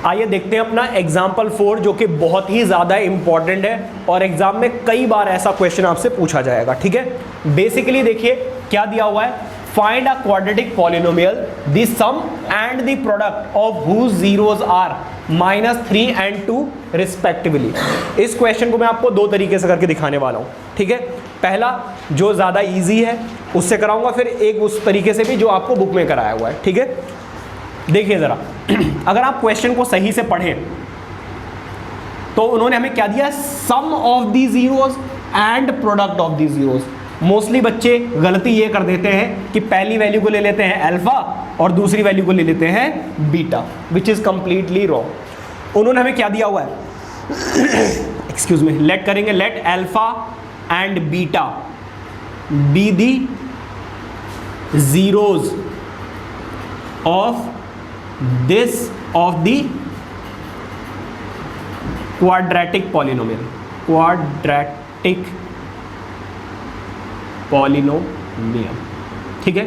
आइए देखते हैं अपना एग्जाम्पल 4 जो कि बहुत ही ज़्यादा इंपॉर्टेंट है और एग्जाम में कई बार ऐसा क्वेश्चन आपसे पूछा जाएगा। ठीक है, बेसिकली देखिए क्या दिया हुआ है, find a quadratic polynomial the sum and the product of whose zeros are -3 and 2 respectively. इस क्वेश्चन को मैं आपको दो तरीके से करके दिखाने वाला हूँ। ठीक है, पहला जो ज़्यादा इजी है उससे कराऊंगा, फिर एक उस तरीके से भी जो आपको बुक में कराया हुआ है। ठीक है, देखिए ज़रा अगर आप क्वेश्चन को सही से पढ़ें तो उन्होंने हमें क्या दिया, sum of the zeros and product of the zeros. Mostly बच्चे गलती ये कर देते हैं कि पहली वैल्यू को ले लेते हैं अल्फा और दूसरी वैल्यू को ले लेते हैं beta, which is completely wrong. उन्होंने हमें क्या दिया हुआ है, एक्सक्यूज मी, लेट करेंगे, let alpha and beta be the zeros of this of the quadratic polynomial, quadratic polynomial। ठीक है,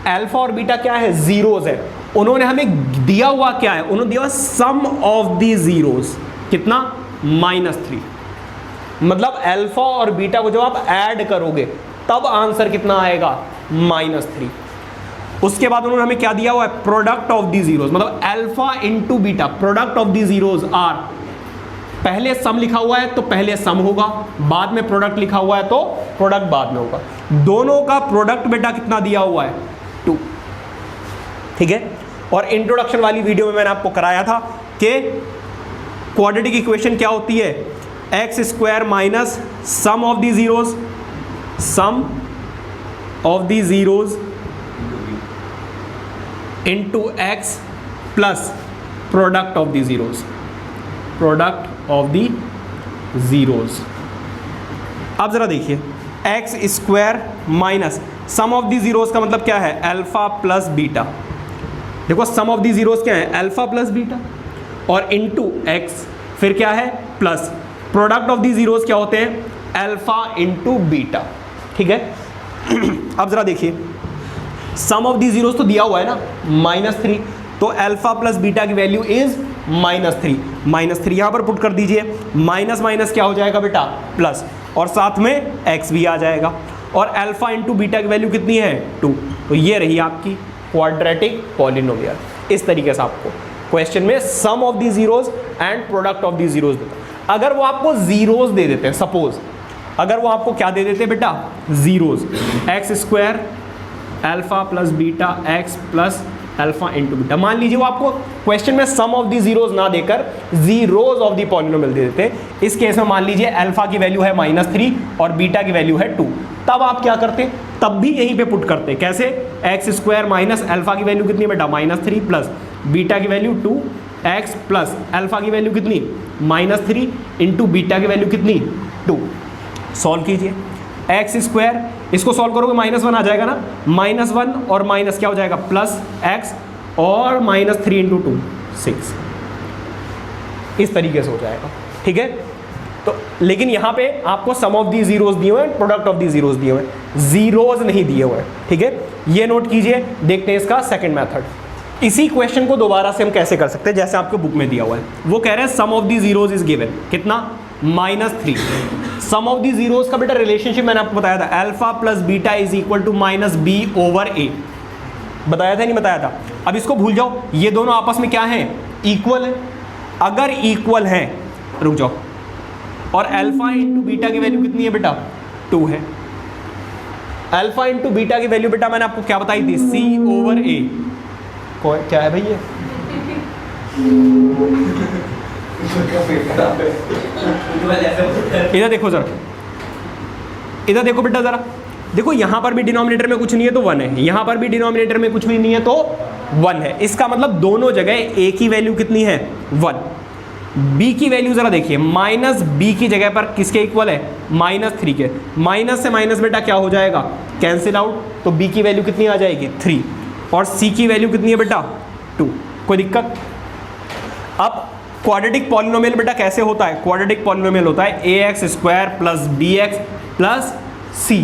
अल्फा और बीटा क्या है, जीरोज है। उन्होंने हमें दिया हुआ क्या है, उन्होंने दिया सम ऑफ दी जीरोज, कितना, -3। मतलब अल्फा और बीटा को जब आप ऐड करोगे तब आंसर कितना आएगा, -3। उसके बाद उन्होंने हमें क्या दिया हुआ है, प्रोडक्ट ऑफ दी जीरोज, मतलब alpha into beta, product of the zeros are, पहले सम लिखा हुआ है तो पहले सम होगा, बाद में प्रोडक्ट लिखा हुआ है तो प्रोडक्ट बाद में होगा। दोनों का प्रोडक्ट बेटा कितना दिया हुआ है, 2। ठीक है, और इंट्रोडक्शन वाली वीडियो में मैंने आपको कराया था कि क्वाड्रेटिक इक्वेशन क्या होती है, x² minus sum of the zeros, sum of the zeros into x plus product of the zeros, product of the zeros. अब जरा देखिए, x² minus sum of the zeros का मतलब क्या है, अल्फा प्लस बीटा। देखो सम ऑफ दी जीरोज क्या है, अल्फा प्लस बीटा, और इंटू x फिर क्या है, plus product of the zeros क्या होते हैं, अल्फा इंटू बीटा। ठीक है, अब जरा देखिए, सम ऑफ दी जीरोज तो दिया हुआ है ना, -3, तो अल्फा प्लस बीटा की वैल्यू इज -3। -3 यहां पर पुट कर दीजिए, माइनस माइनस क्या हो जाएगा बेटा, प्लस, और साथ में x भी आ जाएगा, और अल्फा इंटू बीटा की वैल्यू कितनी है, 2। तो ये रही आपकी क्वाड्रेटिक पॉलिनोमियल। इस तरीके से आपको क्वेश्चन में sum of the zeros and product of the zeros देता। अगर वो आपको जीरोज दे देते हैं, सपोज अगर वो आपको क्या दे देते हैं बेटा, zeros, x² alpha plus beta x plus alpha into beta, मान लीजिए वो आपको क्वेश्चन में सम ऑफ दी जीरोज ना देकर जीरोज ऑफ दी पॉलिनोमियल दे देते हैं। इस केस में मान लीजिए अल्फा की वैल्यू है -3 और बीटा की वैल्यू है 2, तब आप क्या करते, तब भी यहीं पे पुट करते, कैसे, x² माइनस अल्फा की वैल्यू कितनी है बेटा, -3 प्लस बीटा की वैल्यू 2x प्लस अल्फा की वैल्यू कितनी, -3 इंटू बीटा की वैल्यू कितनी, 2। सॉल्व कीजिए, x², इसको सॉल्व करोगे -1 आ जाएगा ना, -1 और माइनस क्या हो जाएगा, प्लस x, और -3 इंटू 2 6, इस तरीके से हो जाएगा। ठीक है, तो लेकिन यहाँ पे आपको सम ऑफ दी जीरोज दिए हुए हैं, प्रोडक्ट ऑफ दी जीरोज दिए हुए हैं, जीरोज नहीं दिए हुए हैं। ठीक है, ये नोट कीजिए। देखते हैं इसका सेकंड मेथड। इसी क्वेश्चन को दोबारा से हम कैसे कर सकते हैं, जैसे आपको बुक में दिया हुआ है, वो कह रहे हैं sum of the zeros is given, कितना, -3। सम ऑफ दी जीरोज का बेटा रिलेशनशिप मैंने आपको बताया था, alpha plus beta is equal to -b/a, बताया था नहीं बताया था। अब इसको भूल जाओ, ये दोनों आपस में क्या है, इक्वल है। अगर इक्वल है, रुक जाओ, और अल्फा इंटू बीटा की वैल्यू कितनी है बेटा, 2 है। अल्फा इंटू बीटा की वैल्यू बेटा मैंने आपको क्या बताई थी, c/a। क्या है भैया, इधर देखो जरा, इधर देखो बेटा जरा, देखो यहां पर भी डिनोमिनेटर में कुछ नहीं है तो 1 है, यहां पर भी डिनोमिनेटर में कुछ भी नहीं है तो 1 है। इसका मतलब दोनों जगह a की वैल्यू कितनी है, 1। b की वैल्यू जरा देखिए, -b की जगह पर किसके इक्वल है, -3 के। माइनस से माइनस बेटा क्या हो जाएगा, कैंसिल आउट, तो b की वैल्यू कितनी आ जाएगी, 3, और c की वैल्यू कितनी है बेटा, 2। कोई दिक्कत। अब क्वाड्रेटिक पॉलिनोमियल बेटा कैसे होता है, क्वाड्रेटिक पॉलिनोमियल होता है ax² plus bx plus c।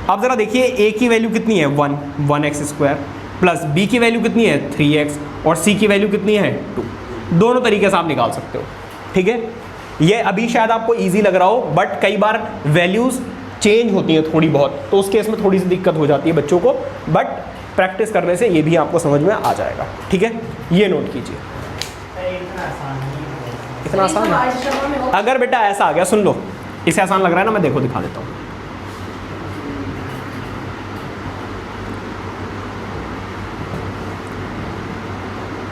अब जरा देखिए, a की वैल्यू कितनी है, 1x² प्लस b की वैल्यू कितनी है, 3x, और c की वैल्यू कितनी है, 2। दोनों तरीके से आप निकाल सकते हो, ठीक है। ये अभी शायद आपको इजी लग रहा हो, बट कई बार वैल्यूज़ चेंज होती हैं थोड़ी बहुत, तो उस केस में थोड़ी सी दिक्कत हो जाती है बच्चों को, बट प्रैक्टिस करने से ये भी आपको समझ में आ जाएगा, ठीक है। ये नोट कीजिए, इतना आसान है। अगर बेटा ऐसा आ गया, सुन लो, इसे आसान लग रहा है ना, मैं देखो दिखा देता हूँ।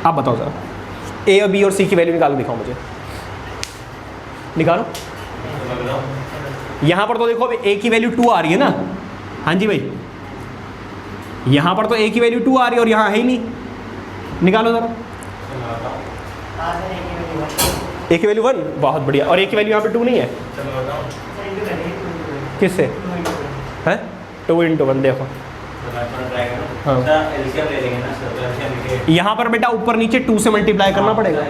आप बताओ जरा, ए और बी और सी की वैल्यू निकालो, दिखाओ मुझे, निकालो। यहां पर तो देखो ए की वैल्यू 2 आ रही है ना, हाँ जी भाई, यहां पर तो ए की वैल्यू 2 आ रही है और यहां है ही नहीं, निकालो जरा। ए की वैल्यू 1, बहुत बढ़िया, और ए की वैल्यू यहाँ पे 2 नहीं है, किससे है 2 × 1, देखो हाँ, यहाँ पर बेटा ऊपर नीचे 2 से मल्टीप्लाई करना पड़ेगा,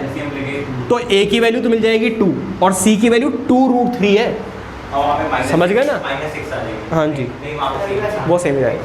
तो ए की वैल्यू तो मिल जाएगी 2 और सी की वैल्यू 2√3 है, समझ गए ना? हाँ जी, वो सेम जाएगा।